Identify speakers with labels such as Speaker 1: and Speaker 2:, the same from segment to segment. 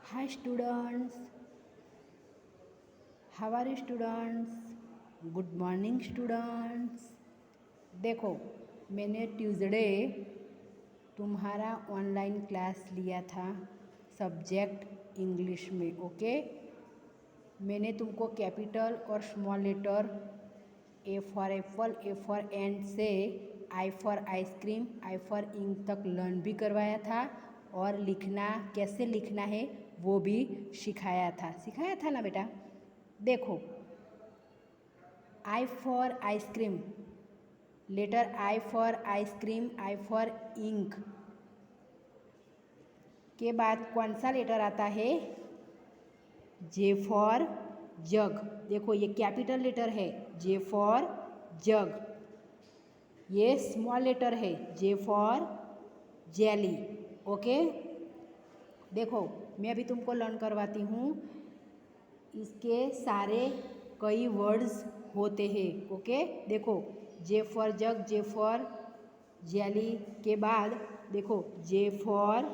Speaker 1: Hi students, how are you students? Good morning students. देखो, मैंने Tuesday तुम्हारा online class लिया था सब्जेक्ट इंग्लिश में। ओके, मैंने तुमको कैपिटल और small letter A for apple, A for ant से I for ice cream, I for ink तक लर्न भी करवाया था और लिखना कैसे लिखना है वो भी सिखाया था ना बेटा। देखो, I for ice cream, letter I for ice cream, I for ink के बाद कौन सा लेटर आता है? J for jug. देखो, ये कैपिटल लेटर है, जे फॉर जग। ये स्मॉल लेटर है, जे फॉर जेली। ओके, देखो मैं अभी तुमको लर्न करवाती हूँ। इसके सारे कई वर्ड्स होते हैं। ओके, देखो, J for jug, J for jelly के बाद देखो J for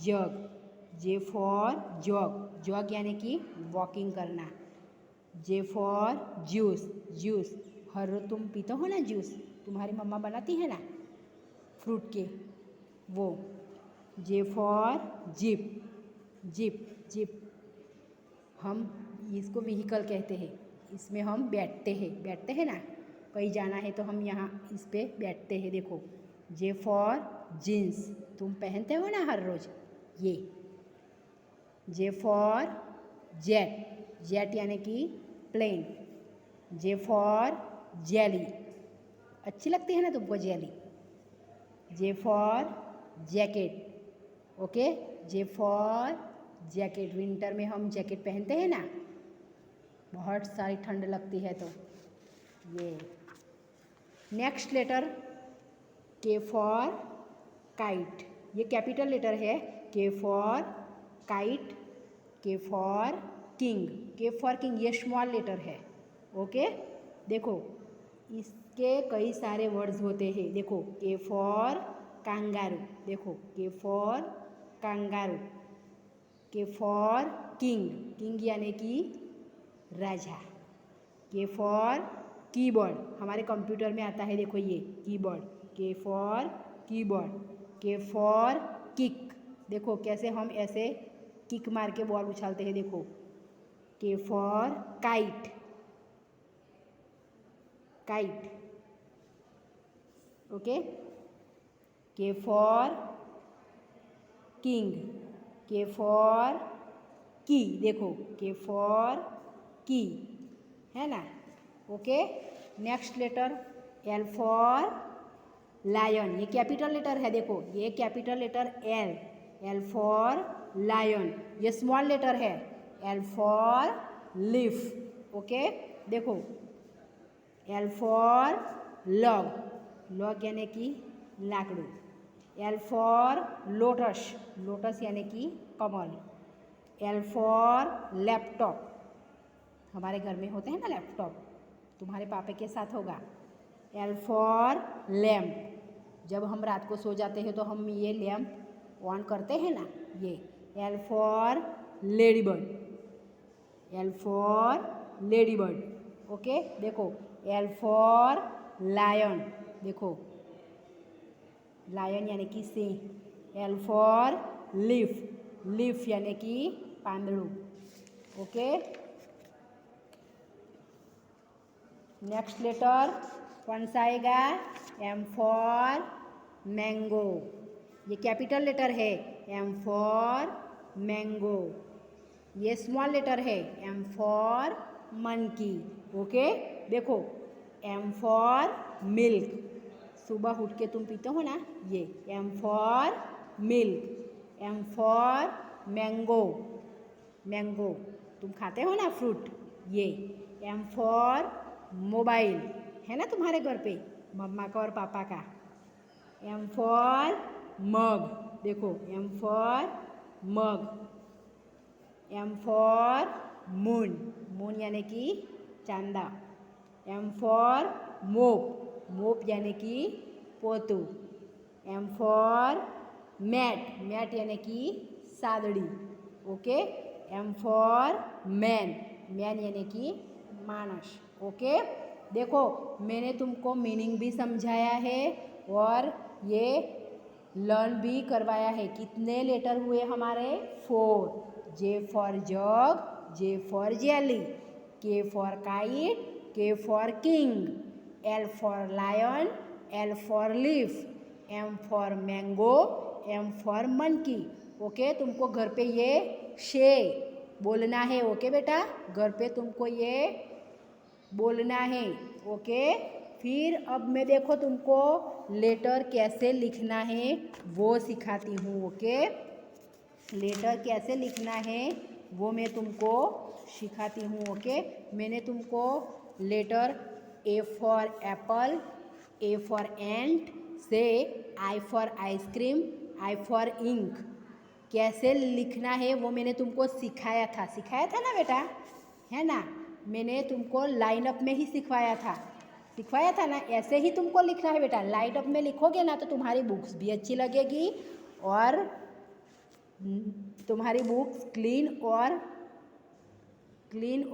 Speaker 1: jug, J for jog, jog यानी कि वॉकिंग करना। जे फॉर जूस, जूस हर रोज तुम पीते हो ना जूस, तुम्हारी मम्मा बनाती है ना फ्रूट के, वो। J for zip, zip, zip हम इसको व्हीकल कहते हैं, इसमें हम बैठते हैं ना, कहीं जाना है तो हम यहाँ इस पे बैठते हैं। देखो, जे फॉर जीन्स, तुम पहनते हो ना हर रोज़, ये। जे फॉर जेट, जेट यानी कि प्लेन। जे फॉर जेली, अच्छी लगती है ना तुमको jelly. J for jacket, okay, J for jacket, winter में हम जैकेट पहनते हैं ना, बहुत सारी ठंड लगती है तो ये। Next letter K for kite, ये कैपिटल लेटर है, K for kite, K for king, K for king ये स्मॉल लेटर है। ओके, देखो इसके कई सारे वर्ड्स होते हैं। देखो, के फॉर कांगारू, देखो के फॉर कांगारू, के फॉर किंग, किंग यानी कि राजा। के फॉर कीबोर्ड, हमारे कंप्यूटर में आता है, देखो ये कीबोर्ड, के फॉर कीबोर्ड। के फॉर किक, देखो कैसे हम ऐसे किक मार के बॉल उछालते हैं, देखो। K for kite, kite. Okay, K for king, K for key, देखो के फॉर की, है ना। Okay, next letter L for lion, ये कैपिटल लेटर है, देखो ये capital letter L, L for lion. ये स्मॉल लेटर है, एल फॉर लीफ। ओके, देखो एल फॉर लॉग, लॉग यानी कि लाकड़ू। एल फॉर लोटस, लोटस यानी कि कमल। एल फॉर लैपटॉप, हमारे घर में होते हैं ना लैपटॉप, तुम्हारे पापा के साथ होगा। एल फॉर लैम्प, जब हम रात को सो जाते हैं तो हम ये लैम्प ऑन करते हैं ना, ये। L for ladybird, L for ladybird. Okay, देखो एल फॉर लायन, देखो लायन यानी कि सिंह। एल फॉर लीफ, लीफ यानी कि पांदड़ू। ओके, नेक्स्ट लेटर कौन सा आएगा? एम फॉर मैंगो, ये कैपिटल लेटर है, एम फॉर मैंगो। ये स्मॉल लेटर है, एम फॉर मंकी। ओके, देखो एम फॉर मिल्क, सुबह उठ के तुम पीते हो ना, ये M for milk. M for mango, mango तुम खाते हो ना फ्रूट, ये। एम फॉर मोबाइल, है ना तुम्हारे घर पे मम्मा का और पापा का। एम फॉर मग, देखो M for mug. M for moon, moon यानी कि चांदा। एम फॉर मोप, मोप यानी कि पोतू। एम फॉर मैट, मैट यानी कि सादड़ी। Okay. M for man, man यानी कि मानस, ओके। देखो मैंने तुमको मीनिंग भी समझाया है और ये लर्न भी करवाया है। कितने लेटर हुए हमारे? 4। J for jug, J for jelly, K for kite, K for king, L for lion, L for leaf, M for mango, M for monkey. Okay, तुमको घर पे ये शे बोलना है। ओके बेटा, घर पे तुमको ये बोलना है। ओके, फिर अब मैं देखो तुमको लेटर कैसे लिखना है वो सिखाती हूँ। ओके, लेटर कैसे लिखना है वो मैं तुमको सिखाती हूँ। ओके, मैंने तुमको letter A for apple, A for ant से I for ice cream, I for ink कैसे लिखना है वो मैंने तुमको सिखाया था ना बेटा, है ना? मैंने तुमको लाइन अप में ही सिखवाया था ना। ऐसे ही तुमको लिखना है बेटा। लाइन अप में लिखोगे ना तो तुम्हारी बुक्स भी अच्छी लगेगी और तुम्हारी बुक्स क्लीन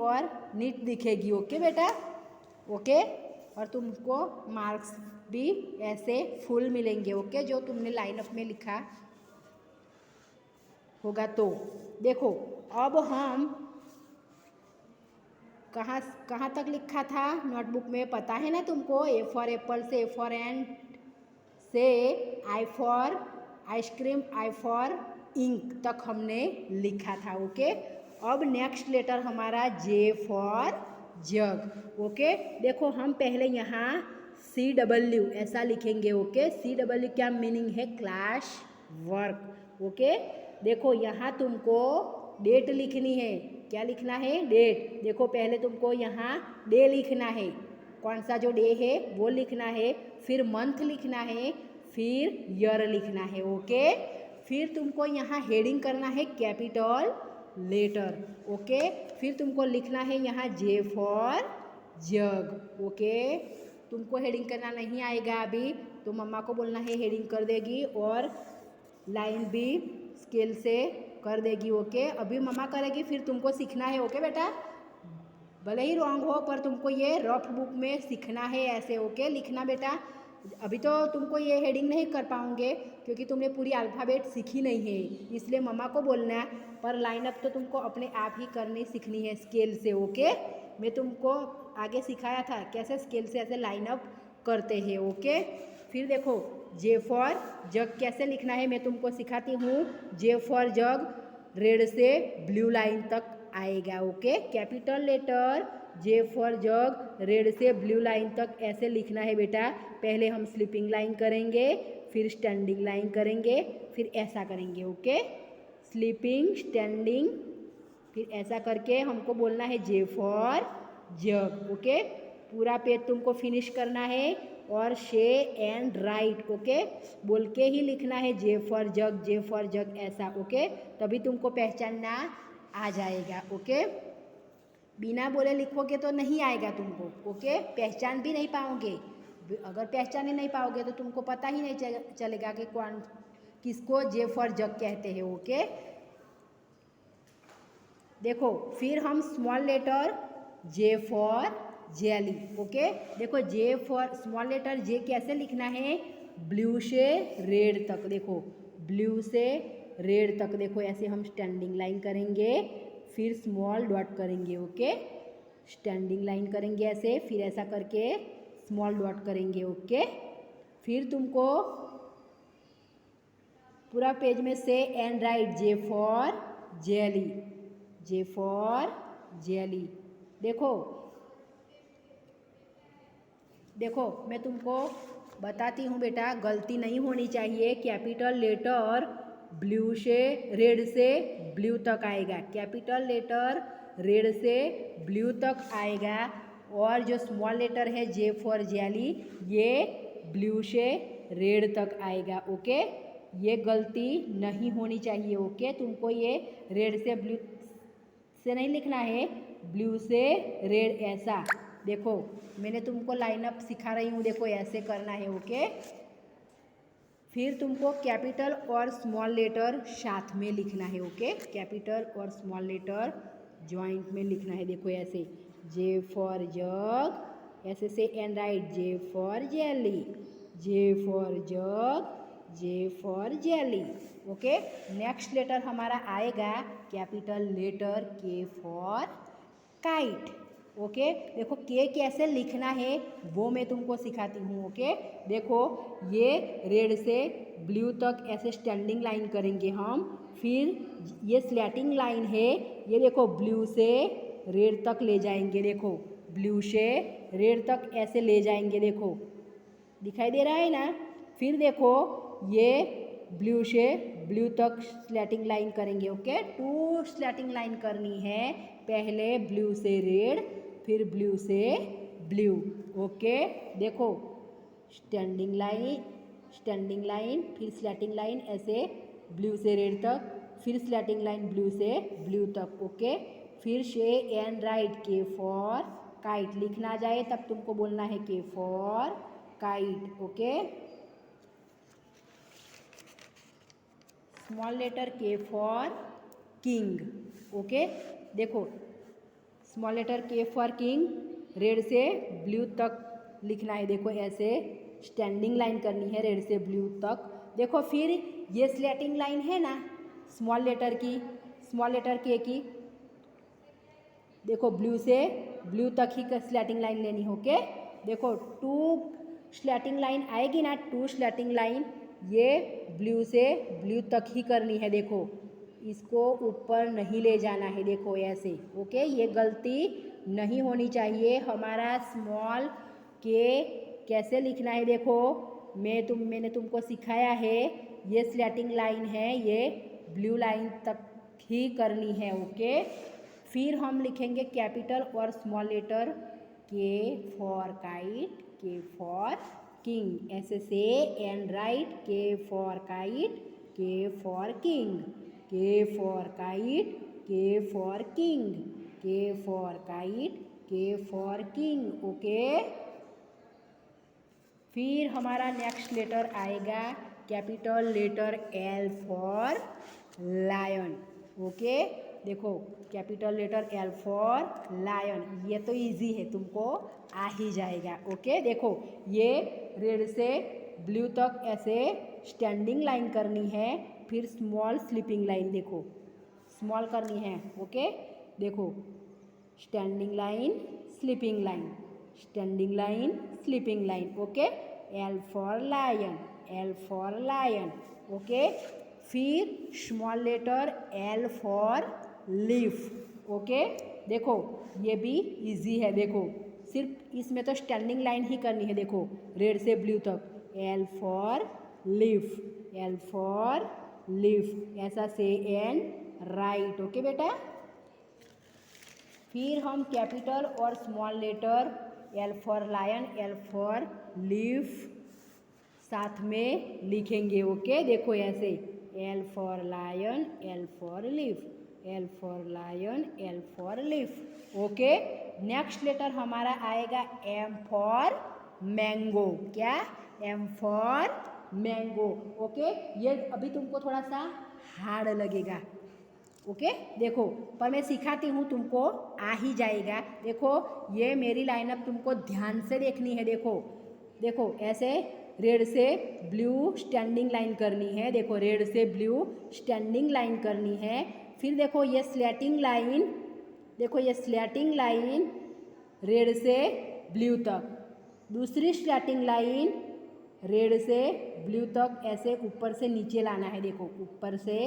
Speaker 1: और नीट दिखेगी। ओके बेटा, ओके। और तुमको मार्क्स भी ऐसे फुल मिलेंगे। ओके, जो तुमने लाइन अप में लिखा होगा। तो देखो अब हम कहाँ तक लिखा था नोटबुक में, पता है ना तुमको? ए फॉर एप्पल से ए फॉर एंट से I for ice cream, I for ink तक हमने लिखा था। ओके, अब नेक्स्ट लेटर हमारा जे फॉर जग। ओके, देखो हम पहले यहाँ CW ऐसा लिखेंगे। ओके, CW क्या मीनिंग है? Class work. ओके, देखो यहाँ तुमको डेट लिखनी है। क्या लिखना है? डेट। देखो पहले तुमको यहाँ डे लिखना है, कौन सा जो डे है वो लिखना है, फिर मंथ लिखना है, फिर ईयर लिखना है। ओके, फिर तुमको यहाँ हेडिंग करना है कैपिटल लेटर। ओके, फिर तुमको लिखना है यहाँ जे फॉर जग। ओके, तुमको हेडिंग करना नहीं आएगा अभी तो मम्मा को बोलना है, हेडिंग कर देगी और लाइन भी स्केल से कर देगी। ओके, अभी मम्मा करेगी फिर तुमको सीखना है। ओके बेटा, भले ही रॉन्ग हो पर तुमको ये रफ बुक में सीखना है ऐसे। ओके, लिखना बेटा। अभी तो तुमको ये हेडिंग नहीं कर पाओगे क्योंकि तुमने पूरी अल्फ़ाबेट सीखी नहीं है, इसलिए मम्मा को बोलना है। पर लाइन अप तो तुमको अपने आप ही करनी सीखनी है स्केल से। ओके, मैं तुमको आगे सिखाया था कैसे स्केल से ऐसे लाइन अप करते हैं। ओके, फिर देखो जे फॉर जग कैसे लिखना है मैं तुमको सिखाती हूँ। जे फॉर जग रेड से ब्लू लाइन तक आएगा। Okay, capital letter J for jug red से ब्लू लाइन तक ऐसे लिखना है बेटा। पहले हम स्लीपिंग लाइन करेंगे, फिर स्टैंडिंग लाइन करेंगे, फिर ऐसा करेंगे। ओके, स्लीपिंग, स्टैंडिंग, फिर ऐसा करके हमको बोलना है जे फॉर जग। ओके, पूरा पेज तुमको फिनिश करना है और शे एंड राइट ओके बोल के ही लिखना है J for jug, J for जग ऐसा। ओके, तभी तुमको पहचानना आ जाएगा। ओके, बिना बोले लिखोगे तो नहीं आएगा तुमको। ओके, पहचान भी नहीं पाओगे। अगर पहचान ही नहीं पाओगे तो तुमको पता ही नहीं चलेगा कि कौन किसको जे फॉर जग कहते हैं। ओके, देखो फिर हम small letter J for jelly. Okay, देखो J for small letter J कैसे लिखना है? ब्लू से रेड तक। देखो ब्लू से रेड तक, देखो ऐसे हम स्टैंडिंग लाइन करेंगे, फिर स्मॉल डॉट करेंगे। ओके, स्टैंडिंग लाइन करेंगे ऐसे, फिर ऐसा करके स्मॉल डॉट करेंगे। ओके, फिर तुमको पूरा पेज में से and right J for jelly, J for jelly. देखो देखो मैं तुमको बताती हूँ बेटा, गलती नहीं होनी चाहिए। कैपिटल लेटर ब्लू से रेड से ब्लू तक आएगा, कैपिटल लेटर रेड से ब्लू तक आएगा। और जो स्मॉल लेटर है जे फॉर जेली ये ब्लू से रेड तक आएगा। ओके, ये गलती नहीं होनी चाहिए। ओके, तुमको ये रेड से ब्लू से नहीं लिखना है, ब्लू से रेड ऐसा। देखो मैंने तुमको लाइन अप सिखा रही हूँ, देखो ऐसे करना है। ओके, फिर तुमको कैपिटल और स्मॉल लेटर साथ में लिखना है, ओके। कैपिटल और स्मॉल लेटर जॉइंट में लिखना है। देखो ऐसे, जे फॉर जग, ऐसे से and right, J for jelly, J for jug, J for jelly, okay. Next letter हमारा आएगा capital letter K for kite, okay. देखो के कैसे लिखना है वो मैं तुमको सिखाती हूँ, ओके। देखो ये रेड से ब्लू तक ऐसे स्टैंडिंग लाइन करेंगे हम, फिर ये स्लैटिंग लाइन है, ये देखो ब्लू से रेड तक ले जाएंगे, देखो ब्लू से रेड तक ऐसे ले जाएंगे, देखो दिखाई दे रहा है ना। फिर देखो ये ब्लू से ब्लू तक स्लैटिंग लाइन करेंगे, ओके। 2 स्लैटिंग लाइन करनी है, पहले ब्लू से रेड, फिर ब्लू से ब्लू, ओके। देखो स्टैंडिंग लाइन, फिर स्लैटिंग लाइन, ऐसे ब्लू से रेड तक, फिर स्लैटिंग लाइन ब्लू से ब्लू तक, ओके। फिर से and right, K for kite लिखना जाए तब तुमको बोलना है K for kite, okay. Small letter K for king, okay. देखो small letter K for king, red से ब्लू तक लिखना है, देखो ऐसे स्टैंडिंग लाइन करनी है रेड से ब्लू तक। देखो फिर ये स्लैटिंग लाइन है ना स्मॉल लेटर की, स्मॉल लेटर के की, देखो ब्लू से ब्लू तक ही स्लैटिंग लाइन लेनी, ओके। देखो 2 स्लैटिंग लाइन आएगी ना, 2 स्लैटिंग लाइन ये ब्लू से ब्लू तक ही करनी है, देखो इसको ऊपर नहीं ले जाना है, देखो ऐसे, ओके। ये गलती नहीं होनी चाहिए। हमारा स्मॉल के कैसे लिखना है, देखो मैंने तुमको सिखाया है, ये स्लैटिंग लाइन है, ये ब्लू लाइन तक ही करनी है, ओके। फिर हम लिखेंगे कैपिटल और small letter, K for kite, K for king, ऐसे से and right, K for kite, K for king, K for kite, K for king, K for kite, K for king, okay. फिर हमारा next letter आएगा capital letter L for lion, okay. देखो capital letter L for lion, ये तो easy है, तुमको आ ही जाएगा, okay. देखो ये रेड से ब्लू तक ऐसे स्टैंडिंग लाइन करनी है, फिर स्मॉल स्लीपिंग लाइन, देखो स्मॉल करनी है, ओके। देखो standing line, sleeping line, standing line, sleeping line, okay. L for lion, L for lion, okay. फिर small letter L for leaf, okay. देखो ये भी इजी है, देखो सिर्फ इसमें तो स्टैंडिंग लाइन ही करनी है, देखो रेड से ब्लू तक, L for leaf, L for leaf, ऐसा से एंड राइट, ओके बेटा। फिर हम कैपिटल और small letter L for lion, L for leaf साथ में लिखेंगे, ओके। देखो ऐसे L for lion, L for leaf, L for lion, L for leaf, okay. Next letter हमारा आएगा एम फॉर मैंगो, क्या, एम फॉर मैंगो, ओके। ये अभी तुमको थोड़ा सा हार्ड लगेगा, ओके। देखो पर मैं सिखाती हूँ, तुमको आ ही जाएगा। देखो ये मेरी लाइनअप तुमको ध्यान से देखनी है, देखो देखो ऐसे रेड से ब्लू स्टैंडिंग लाइन करनी है, देखो रेड से ब्लू स्टैंडिंग लाइन करनी है। फिर देखो ये स्लैटिंग लाइन, देखो ये स्लैटिंग लाइन रेड से ब्लू तक, दूसरी स्लैटिंग लाइन रेड से ब्लू तक ऐसे ऊपर से नीचे लाना है, देखो ऊपर से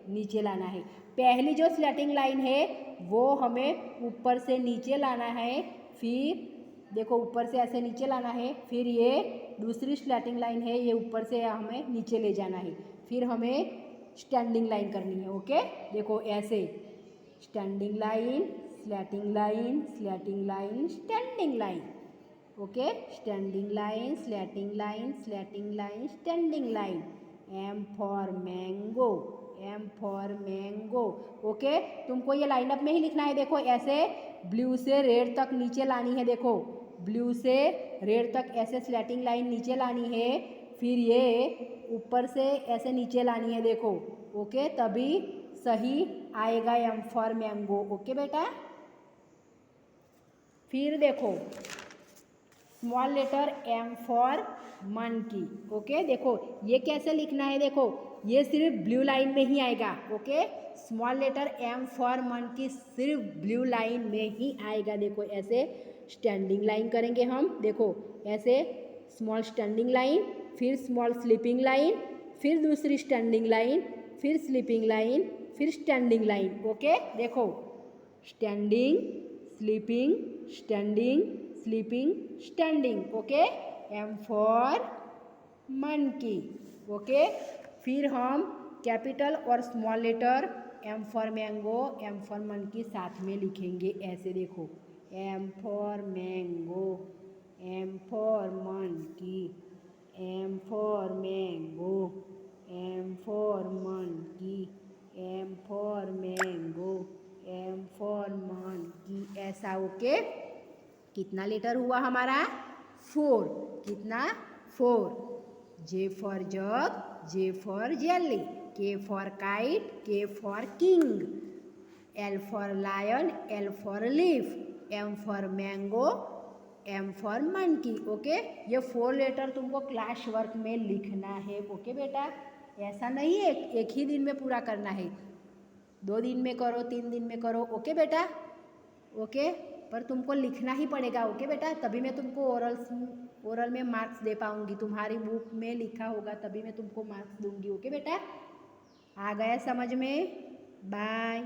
Speaker 1: नीचे लाना है। पहली जो स्लैटिंग लाइन है वो हमें ऊपर से नीचे लाना है, फिर देखो ऊपर से ऐसे नीचे लाना है, फिर ये दूसरी स्लैटिंग लाइन है, ये ऊपर से हमें नीचे ले जाना है, फिर हमें स्टैंडिंग लाइन करनी है, ओके। देखो ऐसे standing line, slanting line, slanting line, standing line, okay. Standing line, slanting line, slanting line, standing line, M for mango, M for mango, okay. तुमको ये लाइनअप में ही लिखना है, देखो ऐसे ब्लू से रेड तक नीचे लानी है, देखो ब्लू से रेड तक ऐसे स्लैटिंग लाइन नीचे लानी है, फिर ये ऊपर से ऐसे नीचे लानी है, देखो। ओके, तभी सही आएगा एम फॉर मैंगो। ओके बेटा। फिर देखो small letter M for monkey. Okay, देखो ये कैसे लिखना है, देखो ये सिर्फ ब्लू लाइन में ही आएगा। Okay, small letter M for monkey सिर्फ ब्लू लाइन में ही आएगा। देखो ऐसे स्टैंडिंग लाइन करेंगे हम, देखो ऐसे स्मॉल स्टैंडिंग लाइन, फिर स्मॉल स्लीपिंग लाइन, फिर दूसरी स्टैंडिंग लाइन, फिर स्लीपिंग लाइन, फिर स्टैंडिंग लाइन। ओके, देखो standing, sleeping, standing, sleeping, standing. Okay, M for monkey. Okay, फिर हम कैपिटल और small letter M for mango, M for monkey साथ में लिखेंगे ऐसे, देखो M for mango, M for monkey, M for mango, M for monkey, M for mango, M for monkey, ऐसा। Okay, कितना लेटर हुआ हमारा? 4। कितना? 4। J for jug, J for jelly, K for kite, K for king, L for lion, L for leaf, M for mango, M for monkey. Okay, ये 4 letter तुमको class work में लिखना है। ओके बेटा, ऐसा नहीं है एक ही दिन में पूरा करना है, 2 दिन में करो, 3 दिन में करो। ओके बेटा। ओके, पर तुमको लिखना ही पड़ेगा। ओके बेटा, तभी मैं तुमको ओरल में मार्क्स दे पाऊँगी। तुम्हारी बुक में लिखा होगा तभी मैं तुमको मार्क्स दूँगी। ओके बेटा, आ गया समझ में? बाय।